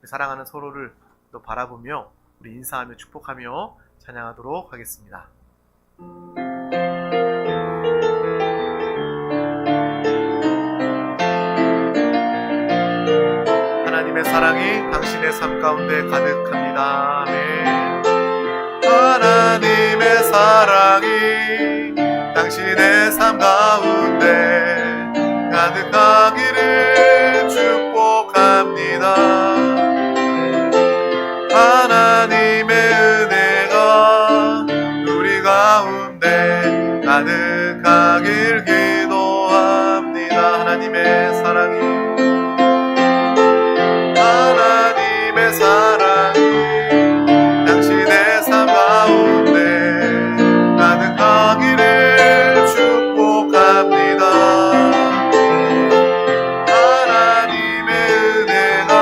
사랑하는 서로를 또 바라보며 우리 인사하며 축복하며 찬양하도록 하겠습니다. 하나님의 사랑이 당신의 삶 가운데 가득합니다. 아멘. 하나님의 사랑이 당신의 삶 가운데 가득하기를 축복합니다. 하나님의 은혜가 우리 가운데 가득하길 기도합니다. 하나님의 사랑이 당신의 삶 가운데 가득하기를 축복합니다. 하나님의 은혜가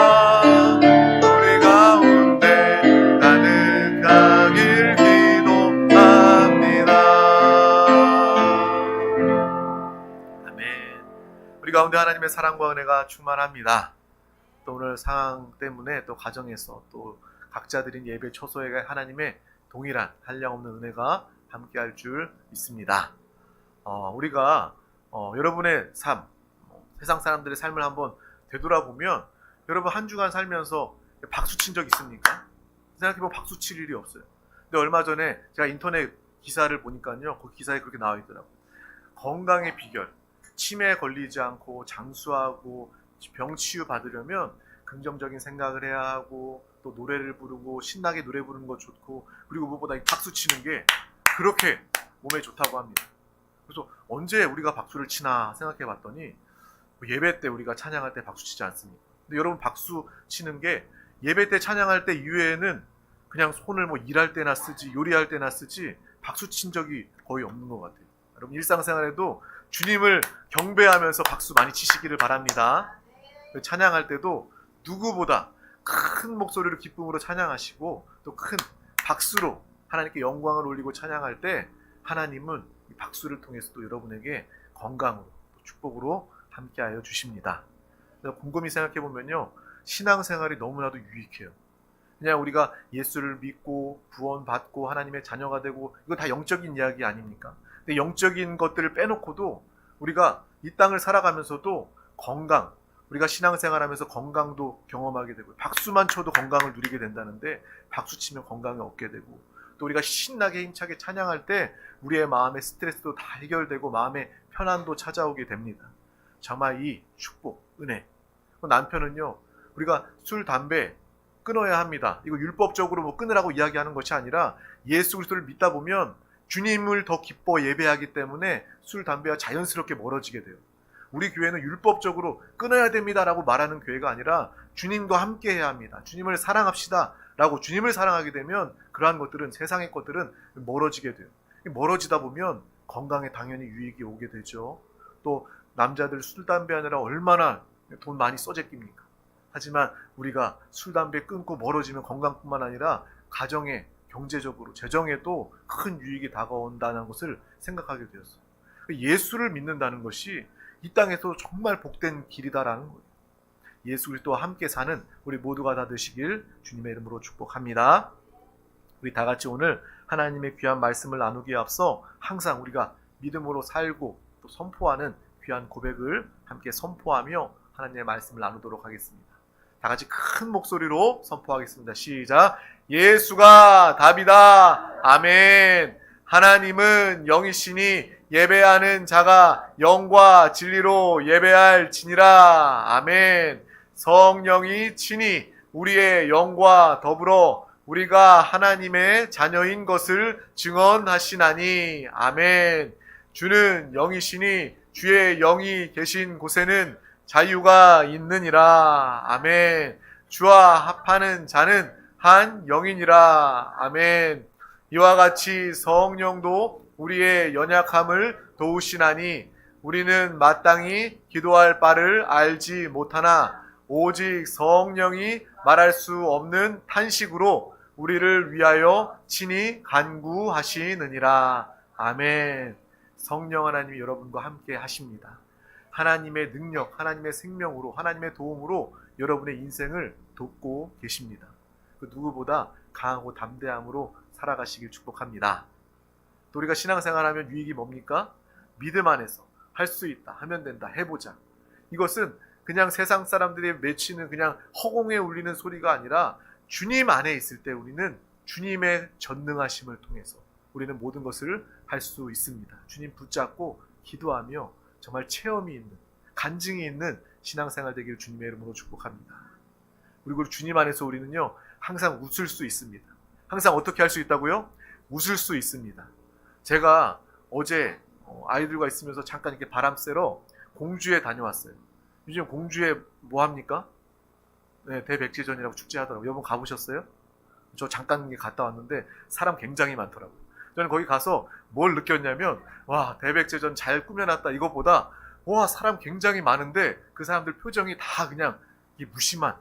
우리 가운데 가득하길 기도합니다. 아멘. 우리 가운데 하나님의 사랑과 은혜가 충만합니다. 또 오늘 상황 때문에 또 가정에서 또 각자 드린 예배 초소에 하나님의 동일한 한량없는 은혜가 함께할 줄 믿습니다. 우리가 여러분의 삶, 세상 사람들의 삶을 한번 되돌아보면 여러분 한 주간 살면서 박수 친 적 있습니까? 생각해보면 박수 칠 일이 없어요. 근데 얼마 전에 제가 인터넷 기사를 보니까요, 그 기사에 그렇게 나와 있더라고요. 건강의 비결, 치매에 걸리지 않고 장수하고 병 치유 받으려면 긍정적인 생각을 해야 하고 또 노래를 부르고 신나게 노래 부르는 거 좋고 그리고 무엇보다 박수 치는 게 그렇게 몸에 좋다고 합니다. 그래서 언제 우리가 박수를 치나 생각해 봤더니 예배 때 우리가 찬양할 때 박수 치지 않습니까? 근데 여러분 박수 치는 게 예배 때 찬양할 때 이외에는 그냥 손을 뭐 일할 때나 쓰지 요리할 때나 쓰지 박수 친 적이 거의 없는 것 같아요. 여러분 일상생활에도 주님을 경배하면서 박수 많이 치시기를 바랍니다. 찬양할 때도 누구보다 큰 목소리로 기쁨으로 찬양하시고 또 큰 박수로 하나님께 영광을 올리고 찬양할 때 하나님은 이 박수를 통해서 또 여러분에게 건강으로 축복으로 함께하여 주십니다. 곰곰이 생각해 보면요, 신앙생활이 너무나도 유익해요. 그냥 우리가 예수를 믿고 구원받고 하나님의 자녀가 되고 이거 다 영적인 이야기 아닙니까? 근데 영적인 것들을 빼놓고도 우리가 이 땅을 살아가면서도 건강, 우리가 신앙생활하면서 건강도 경험하게 되고 박수만 쳐도 건강을 누리게 된다는데 박수 치면 건강을 얻게 되고 또 우리가 신나게 힘차게 찬양할 때 우리의 마음의 스트레스도 다 해결되고 마음의 편안도 찾아오게 됩니다. 정말 이 축복, 은혜. 남편은요, 우리가 술, 담배 끊어야 합니다. 이거 율법적으로 뭐 끊으라고 이야기하는 것이 아니라 예수 그리스도를 믿다 보면 주님을 더 기뻐 예배하기 때문에 술, 담배와 자연스럽게 멀어지게 돼요. 우리 교회는 율법적으로 끊어야 됩니다라고 말하는 교회가 아니라 주님과 함께 해야 합니다. 주님을 사랑합시다 라고 주님을 사랑하게 되면 그러한 것들은 세상의 것들은 멀어지게 돼요. 멀어지다 보면 건강에 당연히 유익이 오게 되죠. 또 남자들 술, 담배 하느라 얼마나 돈 많이 써제낍니까? 하지만 우리가 술, 담배 끊고 멀어지면 건강뿐만 아니라 가정에 경제적으로 재정에도 큰 유익이 다가온다는 것을 생각하게 되었어요. 예수를 믿는다는 것이 이 땅에서 정말 복된 길이다라는 거예요. 예수 그리스도와 함께 사는 우리 모두가 다 되시길 주님의 이름으로 축복합니다. 우리 다 같이 오늘 하나님의 귀한 말씀을 나누기에 앞서 항상 우리가 믿음으로 살고 또 선포하는 귀한 고백을 함께 선포하며 하나님의 말씀을 나누도록 하겠습니다. 다 같이 큰 목소리로 선포하겠습니다. 시작. 예수가 답이다. 아멘. 하나님은 영이시니 예배하는 자가 영과 진리로 예배할지니라. 아멘. 성령이 친히 우리의 영과 더불어 우리가 하나님의 자녀인 것을 증언하시나니. 아멘. 주는 영이시니 주의 영이 계신 곳에는 자유가 있느니라. 아멘. 주와 합하는 자는 한 영이니라. 아멘. 이와 같이 성령도 우리의 연약함을 도우시나니 우리는 마땅히 기도할 바를 알지 못하나 오직 성령이 말할 수 없는 탄식으로 우리를 위하여 친히 간구하시느니라. 아멘. 성령 하나님이 여러분과 함께 하십니다. 하나님의 능력, 하나님의 생명으로, 하나님의 도움으로 여러분의 인생을 돕고 계십니다. 그 누구보다 강하고 담대함으로 살아가시길 축복합니다. 또 우리가 신앙생활하면 유익이 뭡니까? 믿음 안에서 할 수 있다, 하면 된다, 해보자. 이것은 그냥 세상 사람들이 외치는 그냥 허공에 울리는 소리가 아니라 주님 안에 있을 때 우리는 주님의 전능하심을 통해서 우리는 모든 것을 할 수 있습니다. 주님 붙잡고 기도하며 정말 체험이 있는, 간증이 있는 신앙생활 되기를 주님의 이름으로 축복합니다. 그리고 주님 안에서 우리는요 항상 웃을 수 있습니다. 항상 어떻게 할 수 있다고요? 웃을 수 있습니다. 제가 어제 아이들과 있으면서 잠깐 이렇게 바람 쐬러 공주에 다녀왔어요. 요즘 공주에 뭐 합니까? 네, 대백제전이라고 축제 하더라고요. 여러분 가보셨어요? 저 잠깐 갔다 왔는데 사람 굉장히 많더라고요. 저는 거기 가서 뭘 느꼈냐면 와, 대백제전 잘 꾸며놨다 이것보다 와, 사람 굉장히 많은데 그 사람들 표정이 다 그냥 무심한,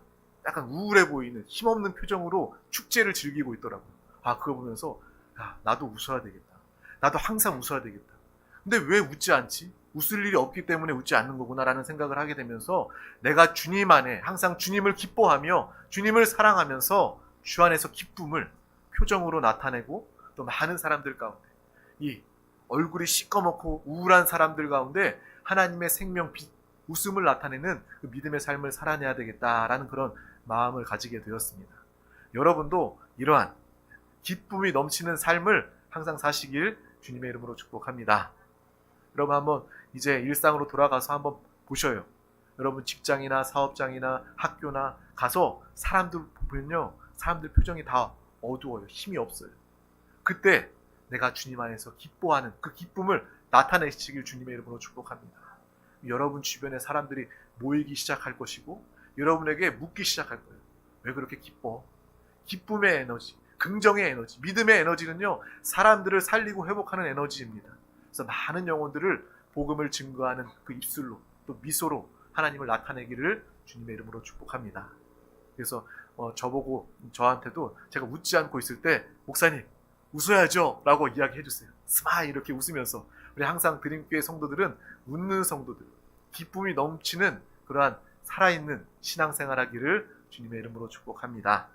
약간 우울해 보이는 힘없는 표정으로 축제를 즐기고 있더라고요. 아, 그거 보면서 야, 나도 웃어야 되겠다. 나도 항상 웃어야 되겠다. 근데 왜 웃지 않지? 웃을 일이 없기 때문에 웃지 않는 거구나라는 생각을 하게 되면서 내가 주님 안에 항상 주님을 기뻐하며 주님을 사랑하면서 주 안에서 기쁨을 표정으로 나타내고 또 많은 사람들 가운데 이 얼굴이 시꺼멓고 우울한 사람들 가운데 하나님의 생명, 빛, 웃음을 나타내는 그 믿음의 삶을 살아내야 되겠다라는 그런 마음을 가지게 되었습니다. 여러분도 이러한 기쁨이 넘치는 삶을 항상 사시길 주님의 이름으로 축복합니다. 여러분 한번 이제 일상으로 돌아가서 한번 보셔요. 여러분 직장이나 사업장이나 학교나 가서 사람들 보면요, 사람들 표정이 다 어두워요. 힘이 없어요. 그때 내가 주님 안에서 기뻐하는 그 기쁨을 나타내시길 주님의 이름으로 축복합니다. 여러분 주변에 사람들이 모이기 시작할 것이고 여러분에게 묻기 시작할 거예요. 왜 그렇게 기뻐? 기쁨의 에너지, 긍정의 에너지, 믿음의 에너지는요 사람들을 살리고 회복하는 에너지입니다. 그래서 많은 영혼들을 복음을 증거하는 그 입술로 또 미소로 하나님을 나타내기를 주님의 이름으로 축복합니다. 그래서 저보고 저한테도 제가 웃지 않고 있을 때 목사님 웃어야죠 라고 이야기해 주세요. 스마일 이렇게 웃으면서. 우리 항상 드림교회 성도들은 웃는 성도들, 기쁨이 넘치는 그러한 살아있는 신앙생활 하기를 주님의 이름으로 축복합니다.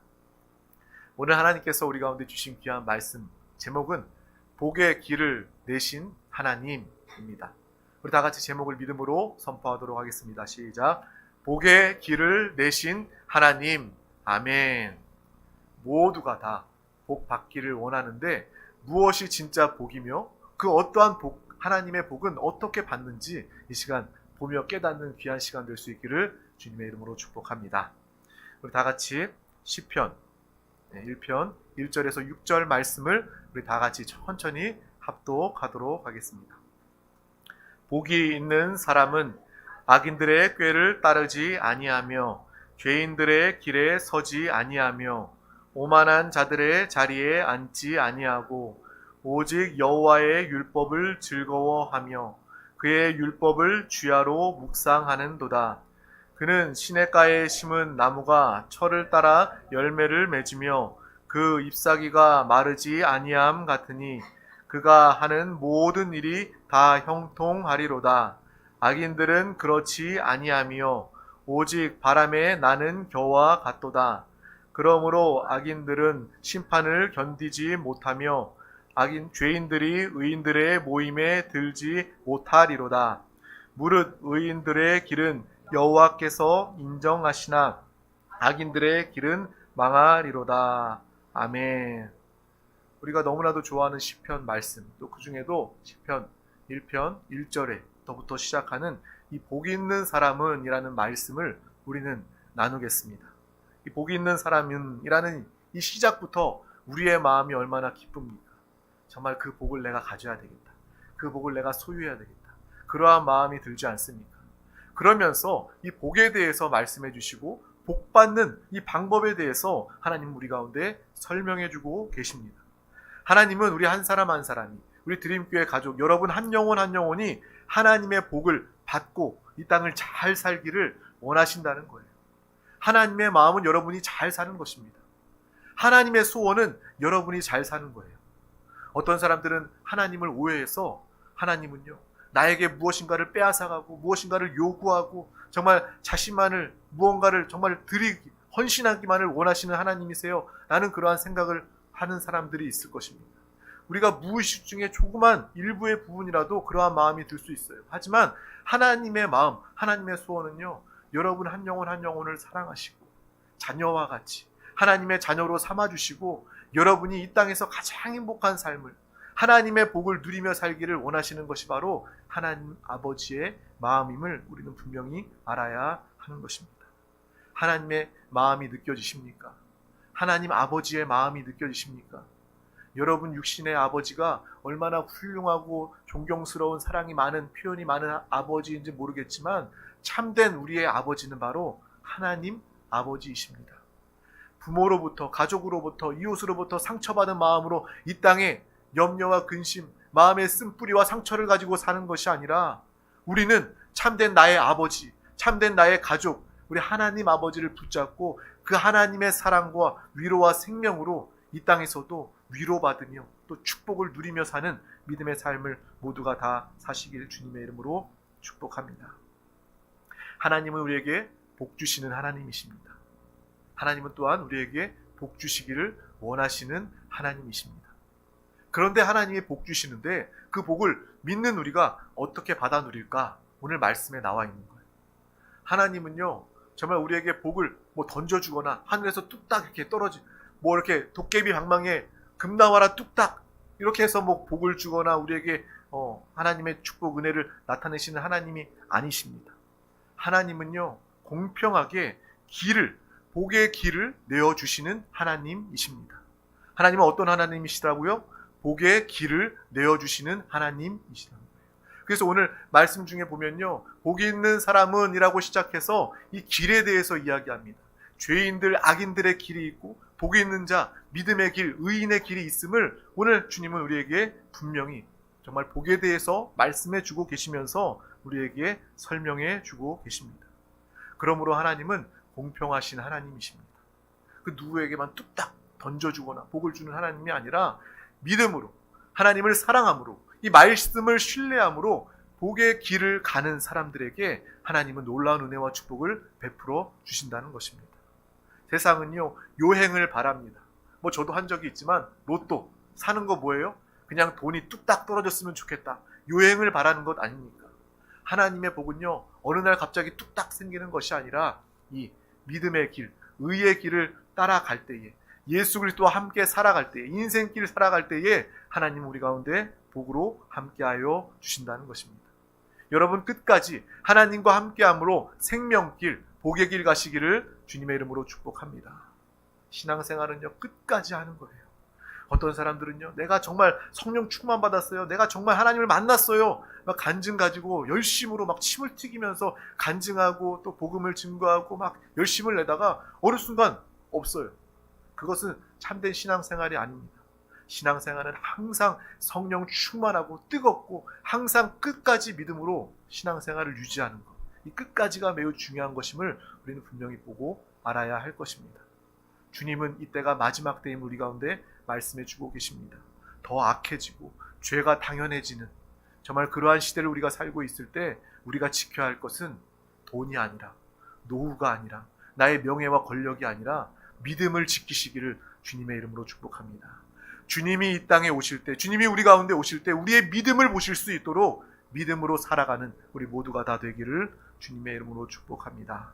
오늘 하나님께서 우리 가운데 주신 귀한 말씀 제목은 복의 길을 내신 하나님입니다. 우리 다 같이 제목을 믿음으로 선포하도록 하겠습니다. 시작. 복의 길을 내신 하나님. 아멘. 모두가 다 복 받기를 원하는데 무엇이 진짜 복이며 그 어떠한 복, 하나님의 복은 어떻게 받는지 이 시간 보며 깨닫는 귀한 시간 될 수 있기를 주님의 이름으로 축복합니다. 우리 다 같이 시편 1편 1절에서 6절 말씀을 우리 다 같이 천천히 합독하도록 하겠습니다. 복이 있는 사람은 악인들의 꾀를 따르지 아니하며 죄인들의 길에 서지 아니하며 오만한 자들의 자리에 앉지 아니하고 오직 여호와의 율법을 즐거워하며 그의 율법을 주야로 묵상하는도다. 그는 시냇가에 심은 나무가 철을 따라 열매를 맺으며 그 잎사귀가 마르지 아니함 같으니 그가 하는 모든 일이 다 형통하리로다. 악인들은 그렇지 아니하며 오직 바람에 나는 겨와 같도다. 그러므로 악인들은 심판을 견디지 못하며 죄인들이 의인들의 모임에 들지 못하리로다. 무릇 의인들의 길은 여호와께서 인정하시나 악인들의 길은 망하리로다. 아멘. 우리가 너무나도 좋아하는 시편 말씀, 또 그 중에도 시편 1편 1절에부터 시작하는 이 복 있는 사람은 이라는 말씀을 우리는 나누겠습니다. 이 복 있는 사람은 이라는 이 시작부터 우리의 마음이 얼마나 기쁩니까? 정말 그 복을 내가 가져야 되겠다. 그 복을 내가 소유해야 되겠다. 그러한 마음이 들지 않습니까? 그러면서 이 복에 대해서 말씀해 주시고 복 받는 이 방법에 대해서 하나님 우리 가운데 설명해 주고 계십니다. 하나님은 우리 한 사람 한 사람이, 우리 드림교회 가족 여러분 한 영혼 한 영혼이 하나님의 복을 받고 이 땅을 잘 살기를 원하신다는 거예요. 하나님의 마음은 여러분이 잘 사는 것입니다. 하나님의 소원은 여러분이 잘 사는 거예요. 어떤 사람들은 하나님을 오해해서 하나님은요 나에게 무엇인가를 빼앗아가고 무엇인가를 요구하고 정말 자신만을 무언가를 정말 헌신하기만을 원하시는 하나님이세요 라는 그러한 생각을 하는 사람들이 있을 것입니다. 우리가 무의식 중에 조그만 일부의 부분이라도 그러한 마음이 들 수 있어요. 하지만 하나님의 마음, 하나님의 소원은요, 여러분 한 영혼 한 영혼을 사랑하시고 자녀와 같이 하나님의 자녀로 삼아주시고 여러분이 이 땅에서 가장 행복한 삶을, 하나님의 복을 누리며 살기를 원하시는 것이 바로 하나님 아버지의 마음임을 우리는 분명히 알아야 하는 것입니다. 하나님의 마음이 느껴지십니까? 하나님 아버지의 마음이 느껴지십니까? 여러분 육신의 아버지가 얼마나 훌륭하고 존경스러운 사랑이 많은, 표현이 많은 아버지인지 모르겠지만 참된 우리의 아버지는 바로 하나님 아버지이십니다. 부모로부터, 가족으로부터, 이웃으로부터 상처받은 마음으로 이 땅에 염려와 근심, 마음의 쓴뿌리와 상처를 가지고 사는 것이 아니라 우리는 참된 나의 아버지, 참된 나의 가족, 우리 하나님 아버지를 붙잡고 그 하나님의 사랑과 위로와 생명으로 이 땅에서도 위로받으며 또 축복을 누리며 사는 믿음의 삶을 모두가 다 사시길 주님의 이름으로 축복합니다. 하나님은 우리에게 복 주시는 하나님이십니다. 하나님은 또한 우리에게 복 주시기를 원하시는 하나님이십니다. 그런데 하나님이 복 주시는데 그 복을 믿는 우리가 어떻게 받아 누릴까? 오늘 말씀에 나와 있는 거예요. 하나님은요, 정말 우리에게 복을 던져주거나 하늘에서 뚝딱 이렇게 떨어지, 이렇게 도깨비 방망이에 금 나와라 뚝딱 이렇게 해서 복을 주거나 우리에게 하나님의 축복 은혜를 나타내시는 하나님이 아니십니다. 하나님은요, 공평하게 복의 길을 내어주시는 하나님이십니다. 하나님은 어떤 하나님이시라고요? 복의 길을 내어주시는 하나님이시라는 거예요. 그래서 오늘 말씀 중에 보면요, 복이 있는 사람은 이라고 시작해서 이 길에 대해서 이야기합니다. 죄인들, 악인들의 길이 있고 복이 있는 자, 믿음의 길, 의인의 길이 있음을 오늘 주님은 우리에게 분명히 정말 복에 대해서 말씀해 주고 계시면서 우리에게 설명해 주고 계십니다. 그러므로 하나님은 공평하신 하나님이십니다. 그 누구에게만 뚝딱 던져주거나 복을 주는 하나님이 아니라 믿음으로, 하나님을 사랑함으로, 이 말씀을 신뢰함으로 복의 길을 가는 사람들에게 하나님은 놀라운 은혜와 축복을 베풀어 주신다는 것입니다. 세상은요, 요행을 바랍니다. 저도 한 적이 있지만 로또 사는 거 뭐예요? 그냥 돈이 뚝딱 떨어졌으면 좋겠다. 요행을 바라는 것 아닙니까? 하나님의 복은요, 어느 날 갑자기 뚝딱 생기는 것이 아니라 이 믿음의 길, 의의 길을 따라갈 때에, 예수 그리스도와 함께 살아갈 때에, 인생길 살아갈 때에 하나님 우리 가운데 복으로 함께하여 주신다는 것입니다. 여러분 끝까지 하나님과 함께함으로 생명길, 복의 길 가시기를 주님의 이름으로 축복합니다. 신앙생활은요, 끝까지 하는 거예요. 어떤 사람들은요, 내가 정말 성령 충만 받았어요, 내가 정말 하나님을 만났어요, 막 간증 가지고 열심으로 막 침을 튀기면서 간증하고 또 복음을 증거하고 막 열심을 내다가 어느 순간 없어요. 그것은 참된 신앙생활이 아닙니다. 신앙생활은 항상 성령 충만하고 뜨겁고 항상 끝까지 믿음으로 신앙생활을 유지하는 것, 이 끝까지가 매우 중요한 것임을 우리는 분명히 보고 알아야 할 것입니다. 주님은 이때가 마지막 때임 우리 가운데 말씀해 주고 계십니다. 더 악해지고 죄가 당연해지는 정말 그러한 시대를 우리가 살고 있을 때 우리가 지켜야 할 것은 돈이 아니라, 노후가 아니라, 나의 명예와 권력이 아니라 믿음을 지키시기를 주님의 이름으로 축복합니다. 주님이 이 땅에 오실 때, 주님이 우리 가운데 오실 때 우리의 믿음을 보실 수 있도록 믿음으로 살아가는 우리 모두가 다 되기를 주님의 이름으로 축복합니다.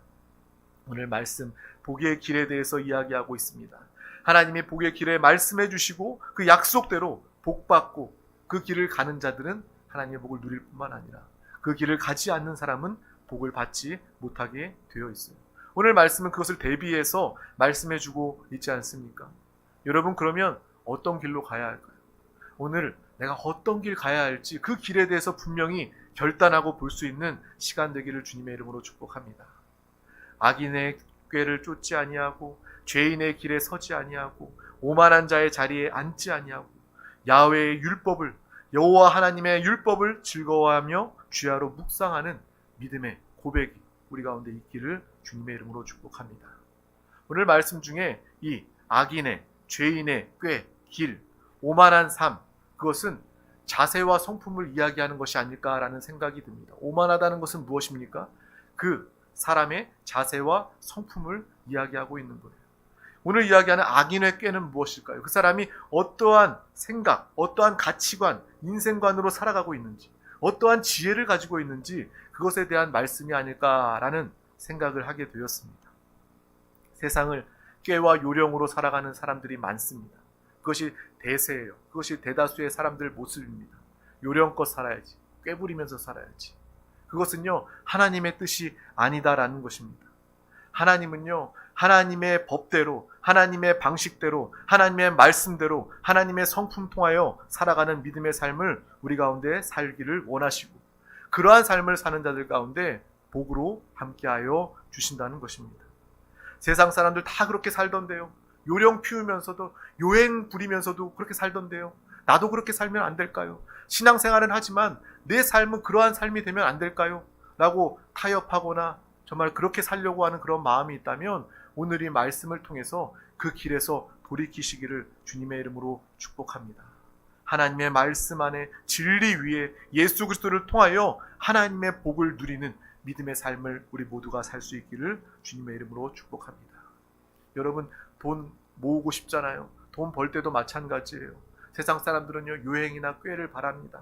오늘 말씀 복의 길에 대해서 이야기하고 있습니다. 하나님이 복의 길에 말씀해 주시고 그 약속대로 복받고 그 길을 가는 자들은 하나님의 복을 누릴 뿐만 아니라 그 길을 가지 않는 사람은 복을 받지 못하게 되어 있어요. 오늘 말씀은 그것을 대비해서 말씀해 주고 있지 않습니까? 여러분, 그러면 어떤 길로 가야 할까요? 오늘 내가 어떤 길 가야 할지 그 길에 대해서 분명히 결단하고 볼 수 있는 시간 되기를 주님의 이름으로 축복합니다. 악인의 꾀를 쫓지 아니하고 죄인의 길에 서지 아니하고 오만한 자의 자리에 앉지 아니하고 야훼의 율법을, 여호와 하나님의 율법을 즐거워하며 주야로 묵상하는 믿음의 고백이 우리 가운데 있기를 주님의 이름으로 축복합니다. 오늘 말씀 중에 이 악인의, 죄인의 꾀, 길, 오만한 삶, 그것은 자세와 성품을 이야기하는 것이 아닐까라는 생각이 듭니다. 오만하다는 것은 무엇입니까? 그 사람의 자세와 성품을 이야기하고 있는 거예요. 오늘 이야기하는 악인의 꾀는 무엇일까요? 그 사람이 어떠한 생각, 어떠한 가치관, 인생관으로 살아가고 있는지, 어떠한 지혜를 가지고 있는지 그것에 대한 말씀이 아닐까라는 생각을 하게 되었습니다. 세상을 꾀와 요령으로 살아가는 사람들이 많습니다. 그것이 대세예요. 그것이 대다수의 사람들 모습입니다. 요령껏 살아야지, 꾀부리면서 살아야지. 그것은요, 하나님의 뜻이 아니다라는 것입니다. 하나님은요, 하나님의 법대로, 하나님의 방식대로, 하나님의 말씀대로, 하나님의 성품 통하여 살아가는 믿음의 삶을 우리 가운데 살기를 원하시고, 그러한 삶을 사는 자들 가운데 복으로 함께하여 주신다는 것입니다. 세상 사람들 다 그렇게 살던데요. 요령 피우면서도, 요행 부리면서도 그렇게 살던데요. 나도 그렇게 살면 안 될까요? 신앙생활은 하지만 내 삶은 그러한 삶이 되면 안 될까요? 라고 타협하거나 정말 그렇게 살려고 하는 그런 마음이 있다면 오늘 이 말씀을 통해서 그 길에서 돌이키시기를 주님의 이름으로 축복합니다. 하나님의 말씀 안에 진리 위에 예수 그리스도를 통하여 하나님의 복을 누리는 믿음의 삶을 우리 모두가 살 수 있기를 주님의 이름으로 축복합니다. 여러분, 돈 모으고 싶잖아요. 돈 벌 때도 마찬가지예요. 세상 사람들은요, 요행이나 꾀를 바랍니다.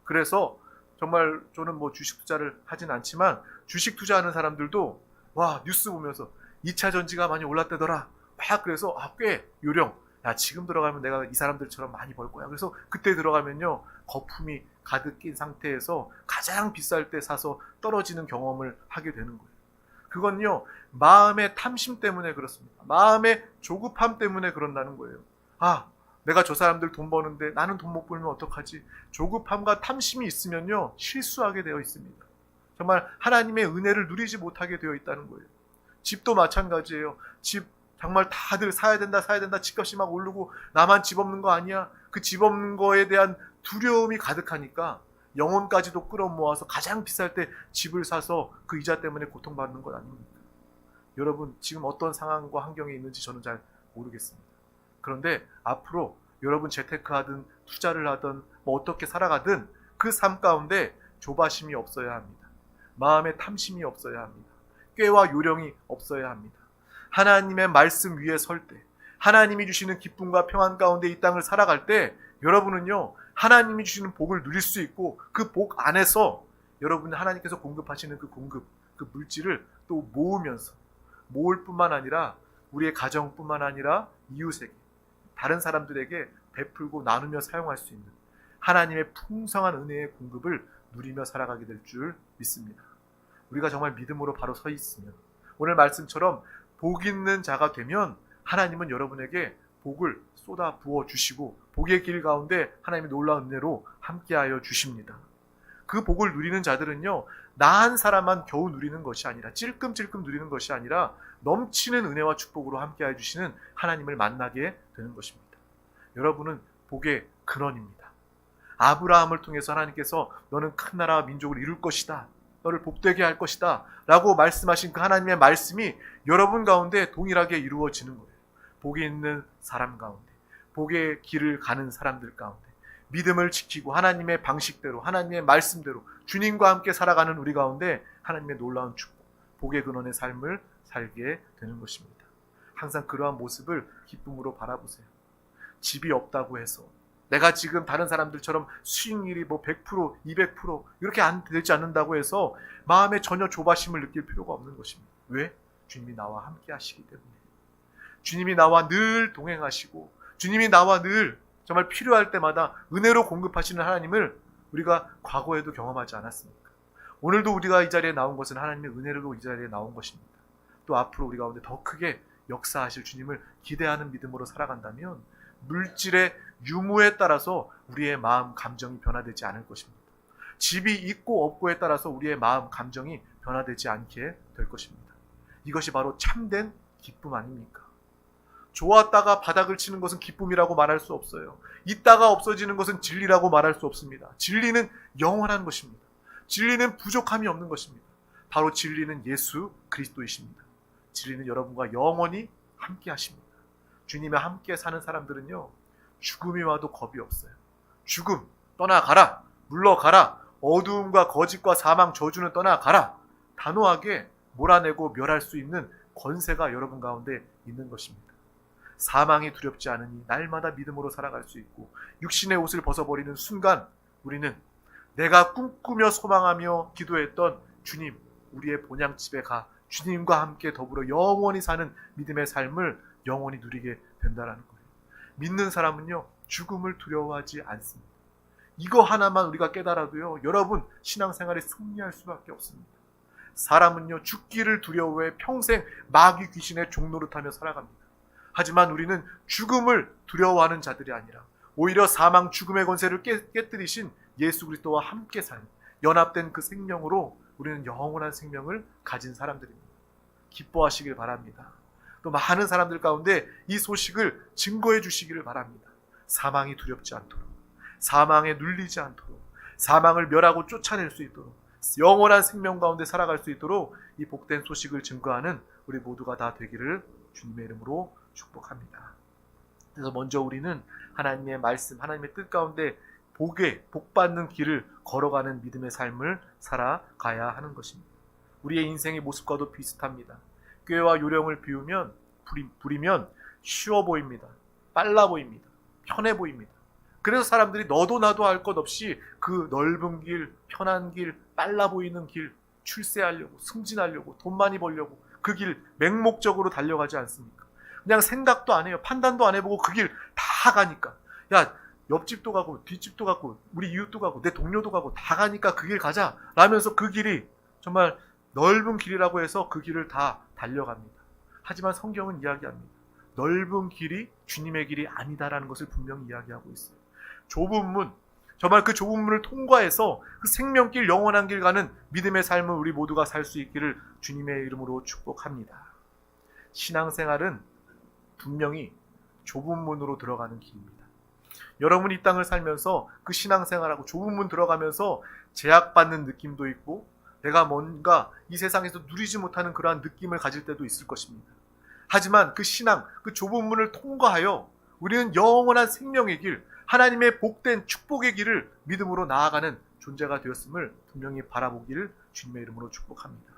그래서 정말 저는 뭐 주식 투자를 하진 않지만 주식 투자하는 사람들도 와, 뉴스 보면서 2차 전지가 많이 올랐다더라. 막 그래서 꽤 요령. 야, 지금 들어가면 내가 이 사람들처럼 많이 벌 거야. 그래서 그때 들어가면요, 거품이 가득 낀 상태에서 가장 비쌀 때 사서 떨어지는 경험을 하게 되는 거예요. 그건요, 마음의 탐심 때문에 그렇습니다. 마음의 조급함 때문에 그런다는 거예요. 내가 저 사람들 돈 버는데 나는 돈 못 벌면 어떡하지? 조급함과 탐심이 있으면요, 실수하게 되어 있습니다. 정말 하나님의 은혜를 누리지 못하게 되어 있다는 거예요. 집도 마찬가지예요. 집 정말 다들 사야 된다 집값이 막 오르고 나만 집 없는 거 아니야? 그 집 없는 거에 대한 두려움이 가득하니까 영혼까지도 끌어모아서 가장 비쌀 때 집을 사서 그 이자 때문에 고통받는 것 아닙니까? 여러분, 지금 어떤 상황과 환경에 있는지 저는 잘 모르겠습니다. 그런데 앞으로 여러분 재테크하든 투자를 하든 뭐 어떻게 살아가든 그 삶 가운데 조바심이 없어야 합니다. 마음의 탐심이 없어야 합니다. 꾀와 요령이 없어야 합니다. 하나님의 말씀 위에 설 때, 하나님이 주시는 기쁨과 평안 가운데 이 땅을 살아갈 때 여러분은요, 하나님이 주시는 복을 누릴 수 있고 그 복 안에서 여러분 하나님께서 공급하시는 그 공급, 그 물질을 또 모으면서, 모을 뿐만 아니라 우리의 가정뿐만 아니라 이웃에게, 다른 사람들에게 베풀고 나누며 사용할 수 있는 하나님의 풍성한 은혜의 공급을 누리며 살아가게 될 줄 믿습니다. 우리가 정말 믿음으로 바로 서 있으면, 오늘 말씀처럼 복 있는 자가 되면 하나님은 여러분에게 복을 쏟아 부어 주시고 복의 길 가운데 하나님의 놀라운 은혜로 함께하여 주십니다. 그 복을 누리는 자들은요, 나 한 사람만 겨우 누리는 것이 아니라, 찔끔찔끔 누리는 것이 아니라 넘치는 은혜와 축복으로 함께해 주시는 하나님을 만나게 되는 것입니다. 여러분은 복의 근원입니다. 아브라함을 통해서 하나님께서 너는 큰 나라와 민족을 이룰 것이다, 너를 복되게 할 것이다 라고 말씀하신 그 하나님의 말씀이 여러분 가운데 동일하게 이루어지는 거예요. 복이 있는 사람 가운데, 복의 길을 가는 사람들 가운데 믿음을 지키고 하나님의 방식대로, 하나님의 말씀대로 주님과 함께 살아가는 우리 가운데 하나님의 놀라운 축복, 복의 근원의 삶을 살게 되는 것입니다. 항상 그러한 모습을 기쁨으로 바라보세요. 집이 없다고 해서 내가 지금 다른 사람들처럼 수익률이 뭐 100%, 200% 이렇게 안 되지 않는다고 해서 마음에 전혀 조바심을 느낄 필요가 없는 것입니다. 왜? 주님이 나와 함께 하시기 때문에. 주님이 나와 늘 동행하시고 주님이 나와 늘 정말 필요할 때마다 은혜로 공급하시는 하나님을 우리가 과거에도 경험하지 않았습니까? 오늘도 우리가 이 자리에 나온 것은 하나님의 은혜로 이 자리에 나온 것입니다. 또 앞으로 우리 가운데 더 크게 역사하실 주님을 기대하는 믿음으로 살아간다면 물질의 유무에 따라서 우리의 마음 감정이 변화되지 않을 것입니다. 집이 있고 없고에 따라서 우리의 마음 감정이 변화되지 않게 될 것입니다. 이것이 바로 참된 기쁨 아닙니까? 좋았다가 바닥을 치는 것은 기쁨이라고 말할 수 없어요. 있다가 없어지는 것은 진리라고 말할 수 없습니다. 진리는 영원한 것입니다. 진리는 부족함이 없는 것입니다. 바로 진리는 예수 그리스도이십니다. 진리는 여러분과 영원히 함께 하십니다. 주님과 함께 사는 사람들은요, 죽음이 와도 겁이 없어요. 죽음 떠나가라, 물러가라, 어두움과 거짓과 사망 저주는 떠나가라, 단호하게 몰아내고 멸할 수 있는 권세가 여러분 가운데 있는 것입니다. 사망이 두렵지 않으니 날마다 믿음으로 살아갈 수 있고, 육신의 옷을 벗어버리는 순간 우리는 내가 꿈꾸며 소망하며 기도했던 주님, 우리의 본향집에 가 주님과 함께 더불어 영원히 사는 믿음의 삶을 영원히 누리게 된다는 거예요. 믿는 사람은요, 죽음을 두려워하지 않습니다. 이거 하나만 우리가 깨달아도요, 여러분 신앙생활에 승리할 수밖에 없습니다. 사람은요, 죽기를 두려워해 평생 마귀 귀신의 종노릇하며 살아갑니다. 하지만 우리는 죽음을 두려워하는 자들이 아니라 오히려 사망 죽음의 권세를 깨뜨리신 예수 그리스도와 함께 사는 연합된 그 생명으로 우리는 영원한 생명을 가진 사람들입니다. 기뻐하시길 바랍니다. 또 많은 사람들 가운데 이 소식을 증거해 주시기를 바랍니다. 사망이 두렵지 않도록, 사망에 눌리지 않도록, 사망을 멸하고 쫓아낼 수 있도록, 영원한 생명 가운데 살아갈 수 있도록 이 복된 소식을 증거하는 우리 모두가 다 되기를 주님의 이름으로 축복합니다. 그래서 먼저 우리는 하나님의 말씀, 하나님의 뜻 가운데 복받는 길을 걸어가는 믿음의 삶을 살아가야 하는 것입니다. 우리의 인생의 모습과도 비슷합니다. 꾀와 요령을 부리면 쉬워 보입니다. 빨라 보입니다. 편해 보입니다. 그래서 사람들이 너도 나도 할 것 없이 그 넓은 길, 편한 길, 빨라 보이는 길, 출세하려고, 승진하려고, 돈 많이 벌려고 그 길 맹목적으로 달려가지 않습니까? 그냥 생각도 안 해요. 판단도 안 해보고 그 길 다 가니까, 야, 옆집도 가고 뒷집도 가고 우리 이웃도 가고 내 동료도 가고 다 가니까 그 길 가자 라면서 그 길이 정말 넓은 길이라고 해서 그 길을 다 달려갑니다. 하지만 성경은 이야기합니다. 넓은 길이 주님의 길이 아니다라는 것을 분명히 이야기하고 있어요. 좁은 문, 정말 그 좁은 문을 통과해서 그 생명길, 영원한 길 가는 믿음의 삶을 우리 모두가 살 수 있기를 주님의 이름으로 축복합니다. 신앙생활은 분명히 좁은 문으로 들어가는 길입니다. 여러분이 이 땅을 살면서 그 신앙생활하고 좁은 문 들어가면서 제약받는 느낌도 있고, 내가 뭔가 이 세상에서 누리지 못하는 그러한 느낌을 가질 때도 있을 것입니다. 하지만 그 신앙, 그 좁은 문을 통과하여 우리는 영원한 생명의 길, 하나님의 복된 축복의 길을 믿음으로 나아가는 존재가 되었음을 분명히 바라보기를 주님의 이름으로 축복합니다.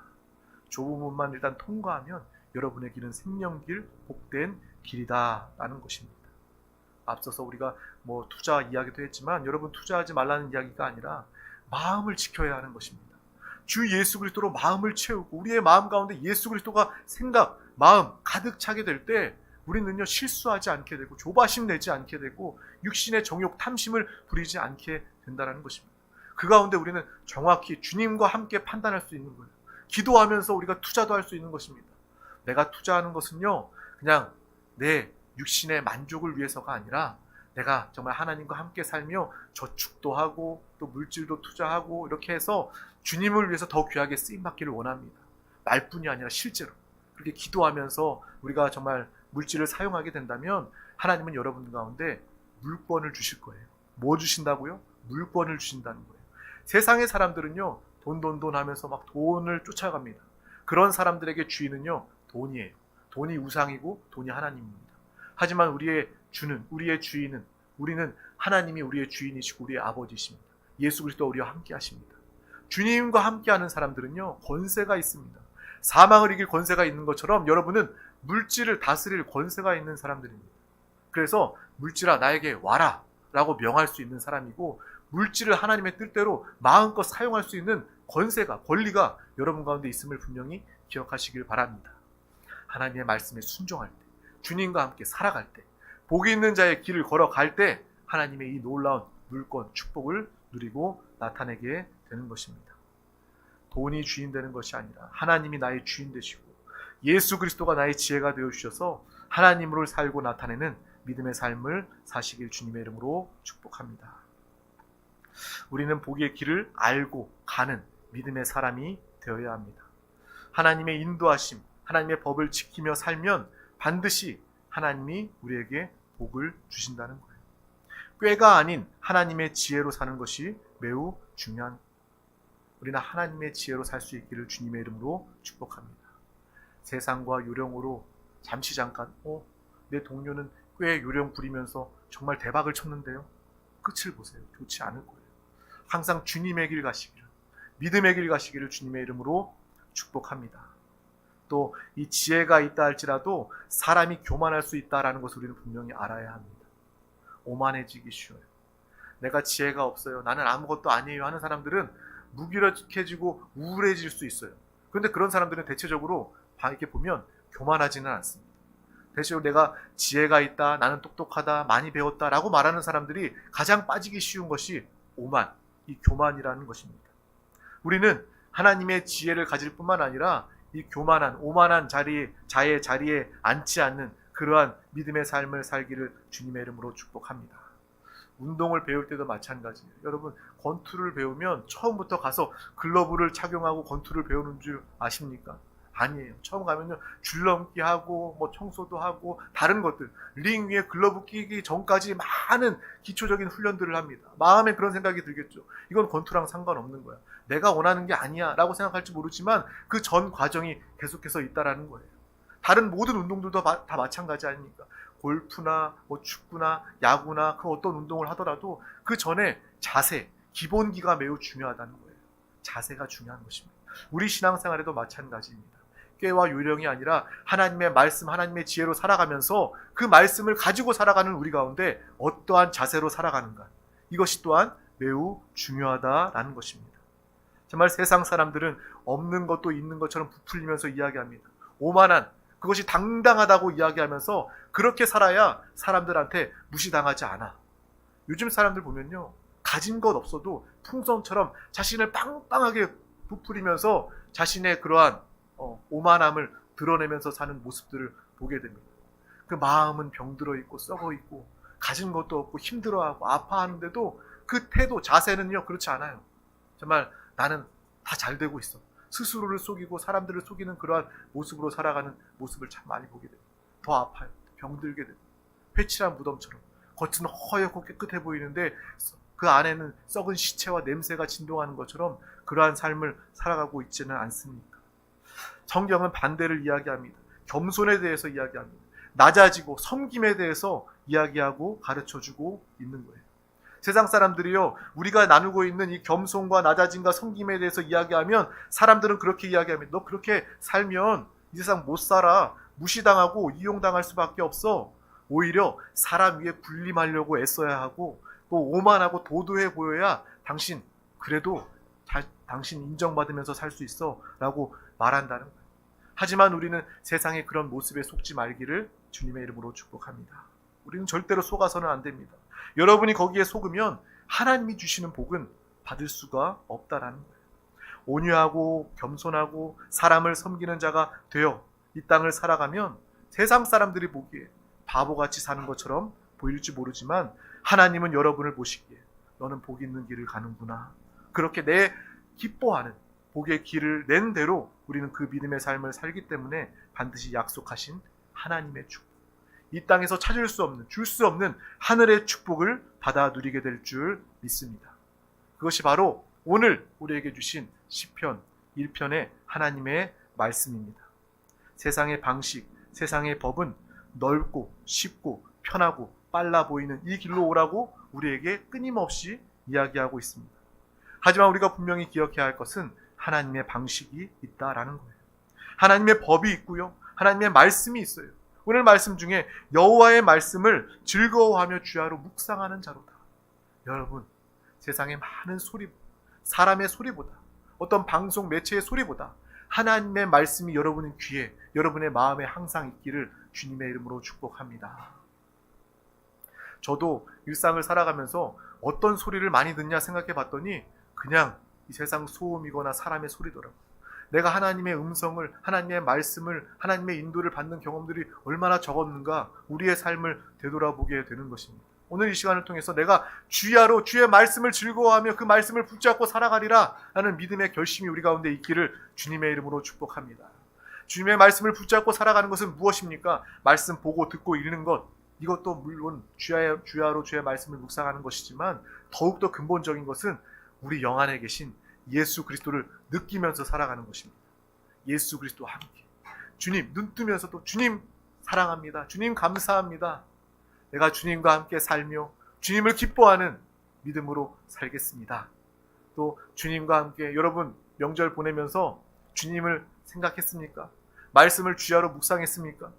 좁은 문만 일단 통과하면 여러분의 길은 생명길, 복된 길이다라는 것입니다. 앞서서 우리가 투자 이야기도 했지만, 여러분 투자하지 말라는 이야기가 아니라 마음을 지켜야 하는 것입니다. 주 예수 그리스도로 마음을 채우고 우리의 마음 가운데 예수 그리스도가 생각, 마음 가득 차게 될 때 우리는요, 실수하지 않게 되고 조바심 내지 않게 되고 육신의 정욕, 탐심을 부리지 않게 된다는 것입니다. 그 가운데 우리는 정확히 주님과 함께 판단할 수 있는 거예요. 기도하면서 우리가 투자도 할 수 있는 것입니다. 내가 투자하는 것은요, 그냥 내 육신의 만족을 위해서가 아니라 내가 정말 하나님과 함께 살며 저축도 하고 또 물질도 투자하고 이렇게 해서 주님을 위해서 더 귀하게 쓰임받기를 원합니다. 말뿐이 아니라 실제로 그렇게 기도하면서 우리가 정말 물질을 사용하게 된다면 하나님은 여러분 가운데 물권을 주실 거예요. 뭐 주신다고요? 물권을 주신다는 거예요. 세상의 사람들은요, 돈 하면서 막 돈을 쫓아갑니다. 그런 사람들에게 주인은요, 돈이에요. 돈이 우상이고 돈이 하나님입니다. 하지만 우리의 주는, 우리의 주인은, 우리는 하나님이 우리의 주인이시고 우리의 아버지십니다. 예수 그리스도와 우리와 함께 하십니다. 주님과 함께하는 사람들은요, 권세가 있습니다. 사망을 이길 권세가 있는 것처럼 여러분은 물질을 다스릴 권세가 있는 사람들입니다. 그래서 물질아 나에게 와라 라고 명할 수 있는 사람이고, 물질을 하나님의 뜻대로 마음껏 사용할 수 있는 권세가, 권리가 여러분 가운데 있음을 분명히 기억하시길 바랍니다. 하나님의 말씀에 순종할 때, 주님과 함께 살아갈 때, 복이 있는 자의 길을 걸어갈 때 하나님의 이 놀라운 물권, 축복을 누리고 나타내게 되는 것입니다. 돈이 주인 되는 것이 아니라 하나님이 나의 주인 되시고 예수 그리스도가 나의 지혜가 되어주셔서 하나님으로 살고 나타내는 믿음의 삶을 사시길 주님의 이름으로 축복합니다. 우리는 복의 길을 알고 가는 믿음의 사람이 되어야 합니다. 하나님의 인도하심, 하나님의 법을 지키며 살면 반드시 하나님이 우리에게 복을 주신다는 거예요. 꾀가 아닌 하나님의 지혜로 사는 것이 매우 중요한 거예요. 우리는 하나님의 지혜로 살 수 있기를 주님의 이름으로 축복합니다. 세상과 요령으로 잠시 잠깐 내 동료는 꽤 요령 부리면서 정말 대박을 쳤는데요, 끝을 보세요. 좋지 않을 거예요. 항상 주님의 길 가시기를, 믿음의 길 가시기를 주님의 이름으로 축복합니다. 또 이 지혜가 있다 할지라도 사람이 교만할 수 있다라는 것을 우리는 분명히 알아야 합니다. 오만해지기 쉬워요. 내가 지혜가 없어요, 나는 아무것도 아니에요 하는 사람들은 무기력해지고 우울해질 수 있어요. 그런데 그런 사람들은 대체적으로 이렇게 보면 교만하지는 않습니다. 대체로 내가 지혜가 있다, 나는 똑똑하다, 많이 배웠다 라고 말하는 사람들이 가장 빠지기 쉬운 것이 오만, 이 교만이라는 것입니다. 우리는 하나님의 지혜를 가질 뿐만 아니라 이 교만한, 오만한 자의 자리에 앉지 않는 그러한 믿음의 삶을 살기를 주님의 이름으로 축복합니다. 운동을 배울 때도 마찬가지예요. 여러분, 권투를 배우면 처음부터 가서 글러브를 착용하고 권투를 배우는 줄 아십니까? 아니에요. 처음 가면요, 줄넘기 하고 뭐 청소도 하고 다른 것들, 링 위에 글러브 끼기 전까지 많은 기초적인 훈련들을 합니다. 마음에 그런 생각이 들겠죠. 이건 권투랑 상관없는 거야, 내가 원하는 게 아니야 라고 생각할지 모르지만 그 전 과정이 계속해서 있다라는 거예요. 다른 모든 운동들도 다 마찬가지 아닙니까? 골프나 뭐 축구나 야구나 그 어떤 운동을 하더라도 그 전에 자세, 기본기가 매우 중요하다는 거예요. 자세가 중요한 것입니다. 우리 신앙생활에도 마찬가지입니다. 꾀와 요령이 아니라 하나님의 말씀, 하나님의 지혜로 살아가면서 그 말씀을 가지고 살아가는 우리 가운데 어떠한 자세로 살아가는가, 이것이 또한 매우 중요하다라는 것입니다. 정말 세상 사람들은 없는 것도 있는 것처럼 부풀리면서 이야기합니다. 오만한, 그것이 당당하다고 이야기하면서 그렇게 살아야 사람들한테 무시당하지 않아. 요즘 사람들 보면요, 가진 것 없어도 풍선처럼 자신을 빵빵하게 부풀리면서 자신의 그러한 오만함을 드러내면서 사는 모습들을 보게 됩니다. 그 마음은 병들어 있고 썩어 있고 가진 것도 없고 힘들어하고 아파하는데도 그 태도, 자세는요 그렇지 않아요. 정말 나는 다 잘 되고 있어, 스스로를 속이고 사람들을 속이는 그러한 모습으로 살아가는 모습을 참 많이 보게 됩니다. 더 아파요. 병들게 됩니다. 회칠한 무덤처럼 겉은 허옇고 깨끗해 보이는데 그 안에는 썩은 시체와 냄새가 진동하는 것처럼 그러한 삶을 살아가고 있지는 않습니까? 성경은 반대를 이야기합니다. 겸손에 대해서 이야기합니다. 낮아지고 섬김에 대해서 이야기하고 가르쳐주고 있는 거예요. 세상 사람들이요, 우리가 나누고 있는 이 겸손과 낮아짐과 섬김에 대해서 이야기하면 사람들은 그렇게 이야기합니다. 너 그렇게 살면 이 세상 못 살아. 무시당하고 이용당할 수밖에 없어. 오히려 사람 위에 군림하려고 애써야 하고 또 오만하고 도도해 보여야 당신 그래도 당신 인정받으면서 살 수 있어 라고 말한다는 거예요. 하지만 우리는 세상의 그런 모습에 속지 말기를 주님의 이름으로 축복합니다. 우리는 절대로 속아서는 안 됩니다. 여러분이 거기에 속으면 하나님이 주시는 복은 받을 수가 없다라는 거예요. 온유하고 겸손하고 사람을 섬기는 자가 되어 이 땅을 살아가면 세상 사람들이 보기에 바보같이 사는 것처럼 보일지 모르지만 하나님은 여러분을 보시기에 너는 복 있는 길을 가는구나, 그렇게 내 기뻐하는 복의 길을 낸 대로 우리는 그 믿음의 삶을 살기 때문에 반드시 약속하신 하나님의 축복, 이 땅에서 찾을 수 없는, 줄 수 없는 하늘의 축복을 받아 누리게 될 줄 믿습니다. 그것이 바로 오늘 우리에게 주신 시편 1편의 하나님의 말씀입니다. 세상의 방식, 세상의 법은 넓고 쉽고 편하고 빨라 보이는 이 길로 오라고 우리에게 끊임없이 이야기하고 있습니다. 하지만 우리가 분명히 기억해야 할 것은 하나님의 방식이 있다라는 거예요. 하나님의 법이 있고요, 하나님의 말씀이 있어요. 오늘 말씀 중에 여호와의 말씀을 즐거워하며 주야로 묵상하는 자로다. 여러분, 세상의 많은 소리, 사람의 소리보다, 어떤 방송 매체의 소리보다 하나님의 말씀이 여러분의 귀에, 여러분의 마음에 항상 있기를 주님의 이름으로 축복합니다. 저도 일상을 살아가면서 어떤 소리를 많이 듣냐 생각해 봤더니 그냥 이 세상 소음이거나 사람의 소리더라고요. 내가 하나님의 음성을, 하나님의 말씀을, 하나님의 인도를 받는 경험들이 얼마나 적었는가, 우리의 삶을 되돌아보게 되는 것입니다. 오늘 이 시간을 통해서 내가 주야로 주의 말씀을 즐거워하며 그 말씀을 붙잡고 살아가리라 라는 믿음의 결심이 우리 가운데 있기를 주님의 이름으로 축복합니다. 주님의 말씀을 붙잡고 살아가는 것은 무엇입니까? 말씀 보고 듣고 읽는 것, 이것도 물론 주야로 주의 말씀을 묵상하는 것이지만 더욱더 근본적인 것은 우리 영 안에 계신 예수 그리스도를 느끼면서 살아가는 것입니다. 예수 그리스도와 함께 주님 눈 뜨면서도 주님 사랑합니다, 주님 감사합니다, 내가 주님과 함께 살며 주님을 기뻐하는 믿음으로 살겠습니다. 또 주님과 함께, 여러분 명절 보내면서 주님을 생각했습니까? 말씀을 주야로 묵상했습니까?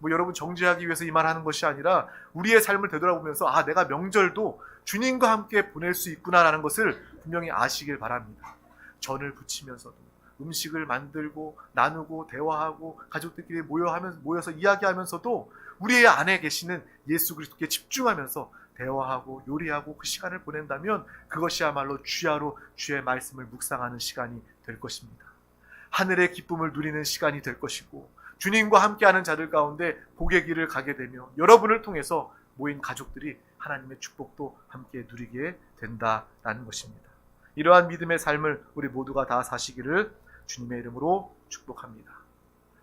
여러분 정죄하기 위해서 이 말하는 것이 아니라 우리의 삶을 되돌아보면서 내가 명절도 주님과 함께 보낼 수 있구나라는 것을 분명히 아시길 바랍니다. 전을 부치면서도 음식을 만들고 나누고 대화하고 가족들끼리 모여서 이야기하면서도 우리의 안에 계시는 예수 그리스도께 집중하면서 대화하고 요리하고 그 시간을 보낸다면 그것이야말로 주야로 주의 말씀을 묵상하는 시간이 될 것입니다. 하늘의 기쁨을 누리는 시간이 될 것이고 주님과 함께하는 자들 가운데 복의 길을 가게 되며 여러분을 통해서 모인 가족들이 하나님의 축복도 함께 누리게 된다라는 것입니다. 이러한 믿음의 삶을 우리 모두가 다 사시기를 주님의 이름으로 축복합니다.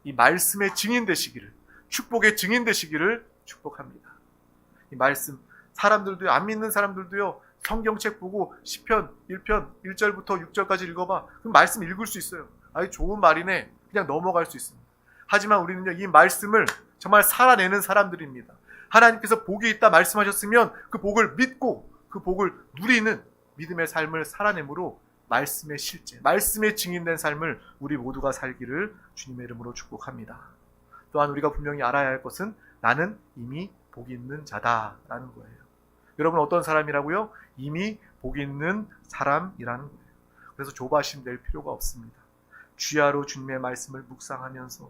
이 말씀의 증인 되시기를, 축복의 증인 되시기를 축복합니다. 이 말씀, 사람들도요, 안 믿는 사람들도요, 성경책 보고 시편 1편 1절부터 6절까지 읽어봐. 그럼 말씀 읽을 수 있어요. 좋은 말이네. 그냥 넘어갈 수 있습니다. 하지만 우리는요, 이 말씀을 정말 살아내는 사람들입니다. 하나님께서 복이 있다 말씀하셨으면 그 복을 믿고 그 복을 누리는 믿음의 삶을 살아내므로 말씀의 실제, 말씀의 증인된 삶을 우리 모두가 살기를 주님의 이름으로 축복합니다. 또한 우리가 분명히 알아야 할 것은 나는 이미 복이 있는 자다라는 거예요. 여러분 어떤 사람이라고요? 이미 복이 있는 사람이라는 거예요. 그래서 조바심 낼 필요가 없습니다. 주야로 주님의 말씀을 묵상하면서